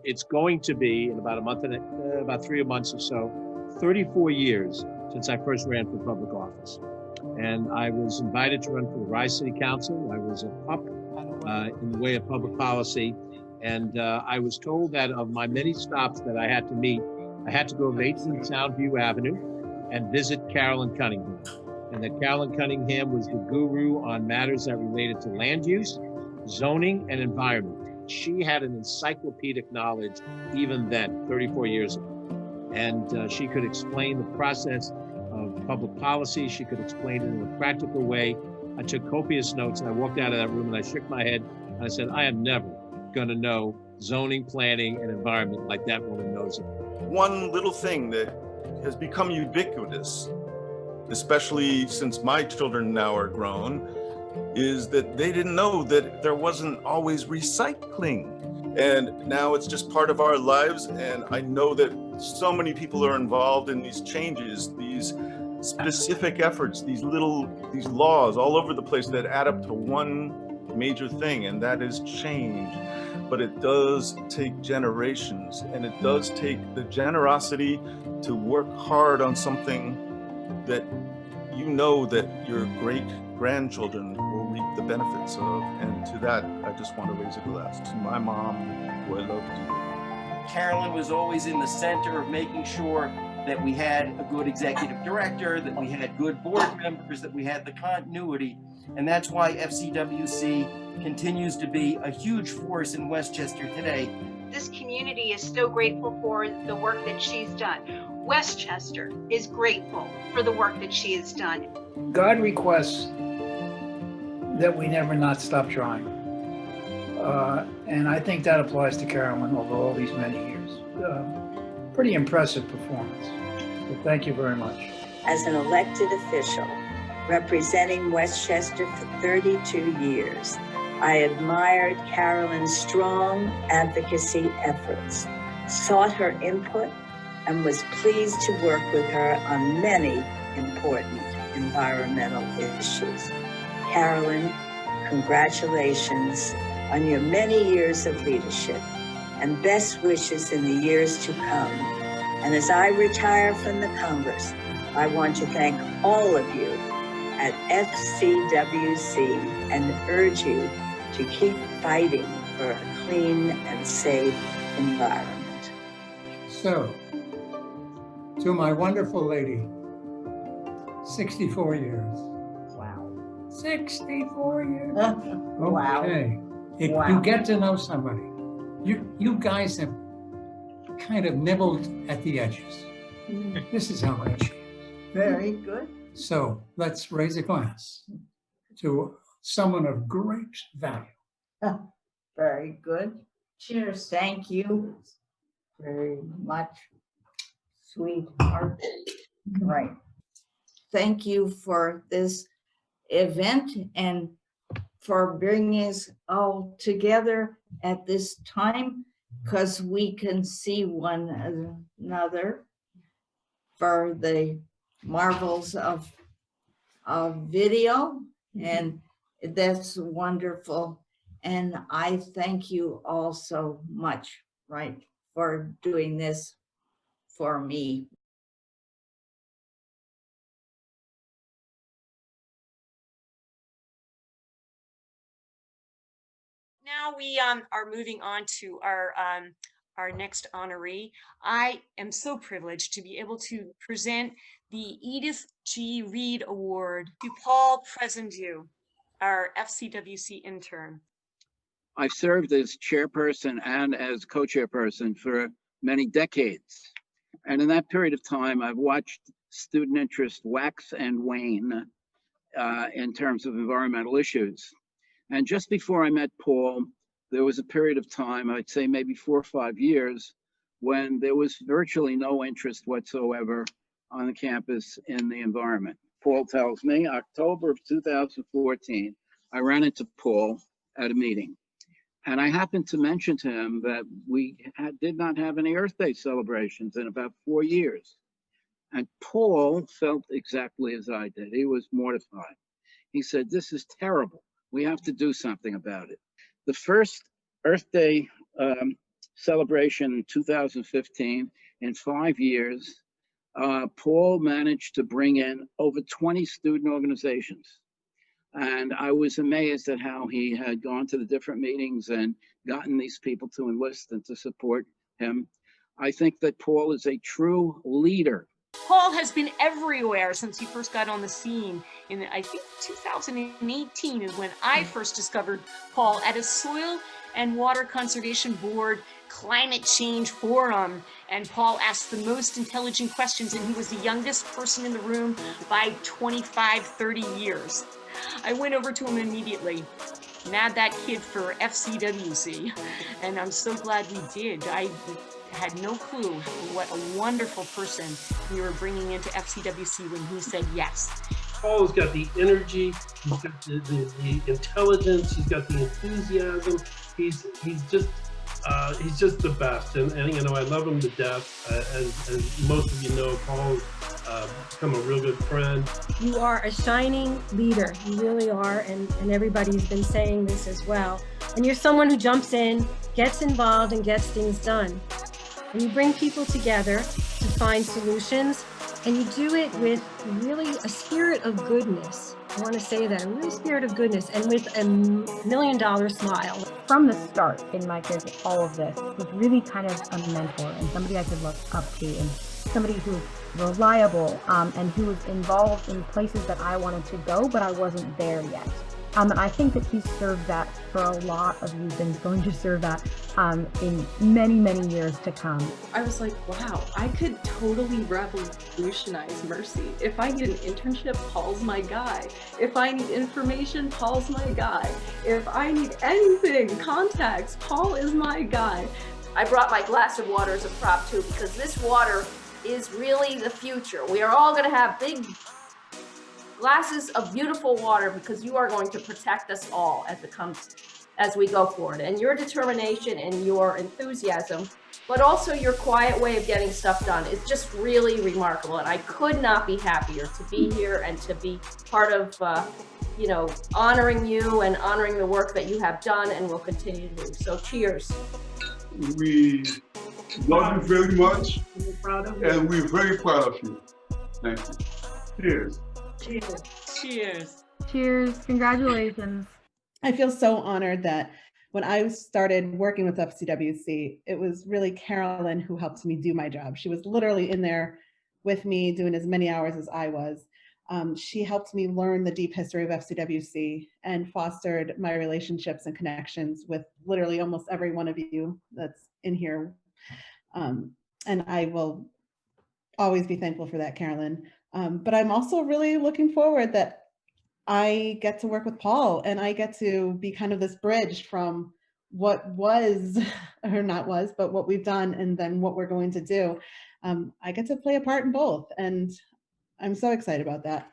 It's going to be in about a month and about 3 months or so, 34 years since I first ran for public office. And I was invited to run for the Rise City Council. I was a pup in the way of public policy. And I was told that of my many stops that I had to meet, I had to go to 18 Soundview Avenue and visit Carolyn Cunningham. And that Carolyn Cunningham was the guru on matters that related to land use, zoning, and environment. She had an encyclopedic knowledge even then, 34 years ago. And she could explain the process of public policy. She could explain it in a practical way. I took copious notes and I walked out of that room and I shook my head and I said, I am never gonna know zoning, planning, and environment like that woman knows it. One little thing that has become ubiquitous, especially since my children now are grown, is that they didn't know that there wasn't always recycling. And now it's just part of our lives. And I know that so many people are involved in these changes, these specific efforts, these laws all over the place that add up to one major thing, and that is change. But it does take generations, and it does take the generosity to work hard on something that you know that your great-grandchildren will reap the benefits of. And to that, I just want to raise a glass to my mom, who I love dearly. Carolyn was always in the center of making sure that we had a good executive director, that we had good board members, that we had the continuity. And that's why FCWC continues to be a huge force in Westchester today. This community is so grateful for the work that she's done. Westchester is grateful for the work that she has done. God requests that we never not stop trying. And I think that applies to Carolyn over all these many years. Pretty impressive performance. So thank you very much. As an elected official representing Westchester for 32 years, I admired Carolyn's strong advocacy efforts, sought her input, and was pleased to work with her on many important environmental issues. Carolyn, congratulations on your many years of leadership and best wishes in the years to come. And as I retire from the Congress, I want to thank all of you at FCWC and urge you to keep fighting for a clean and safe environment. So, to my wonderful lady, 64 years. Wow. 64 years? Wow. Okay. If Wow. you get to know somebody, you guys have kind of nibbled at the edges. This is how much she is. Very good. So let's raise a glass to someone of great value. Very good. Cheers. Thank you very much, sweetheart. Right. Thank you for this event and for bringing us all together at this time, because we can see one another for the marvels of video, and that's wonderful. And I thank you all so much, right, for doing this for me. Now we are moving on to our next honoree. I am so privileged to be able to present the Edith Read Award to Paul Presendieu, our FCWC intern. I've served as chairperson and as co-chairperson for many decades. And in that period of time, I've watched student interest wax and wane in terms of environmental issues. And just before I met Paul, there was a period of time, I'd say maybe 4 or 5 years, when there was virtually no interest whatsoever on the campus in the environment. Paul tells me, October of 2014, I ran into Paul at a meeting. And I happened to mention to him that we did not have any Earth Day celebrations in about 4 years. And Paul felt exactly as I did. He was mortified. He said, this is terrible. We have to do something about it. The first Earth Day celebration in 2015. In 5 years, Paul managed to bring in over 20 student organizations. And I was amazed at how he had gone to the different meetings and gotten these people to enlist and to support him. I think that Paul is a true leader. Paul has been everywhere since he first got on the scene. In, I think, 2018 is when I first discovered Paul at a Soil and Water Conservation Board Climate Change Forum. And Paul asked the most intelligent questions, and he was the youngest person in the room by 25, 30 years. I went over to him immediately. Nab that kid for FCWC, and I'm so glad we did. I had no clue what a wonderful person we were bringing into FCWC when he said yes. Paul's got the energy, he's got the intelligence, he's got the enthusiasm. He's just the best, and you know, I love him to death. As most of you know, Paul's become a real good friend. You are a shining leader, you really are, and everybody's been saying this as well. And you're someone who jumps in, gets involved, and gets things done. And you bring people together to find solutions, and you do it with really a spirit of goodness. I want to say that, a real spirit of goodness, and with a $1 million smile. From the start in my career, all of this was really kind of a mentor and somebody I could look up to, and somebody who was reliable and who was involved in places that I wanted to go, but I wasn't there yet. And I think that he's served that for a lot of youth, and he's going to serve that in many, many years to come. I was like, wow, I could totally revolutionize Mercy. If I need an internship, Paul's my guy. If I need information, Paul's my guy. If I need anything, contacts, Paul is my guy. I brought my glass of water as a prop too, because this water is really the future. We are all going to have big glasses of beautiful water, because you are going to protect us all as we go forward. And your determination and your enthusiasm, but also your quiet way of getting stuff done is just really remarkable. And I could not be happier to be here and to be part of, you know, honoring you and honoring the work that you have done and will continue to do. So cheers. We love you very much, We're proud of you. and we're very proud of you. Thank you. Cheers. Cheers. Cheers. Cheers, congratulations. I feel so honored that when I started working with FCWC, it was really Carolyn who helped me do my job. She was literally in there with me doing as many hours as I was. She helped me learn the deep history of FCWC and fostered my relationships and connections with literally almost every one of you that's in here. And I will always be thankful for that, Carolyn. But I'm also really looking forward that I get to work with Paul, and I get to be kind of this bridge from what was, or not was, but what we've done and then what we're going to do. I get to play a part in both, and I'm so excited about that.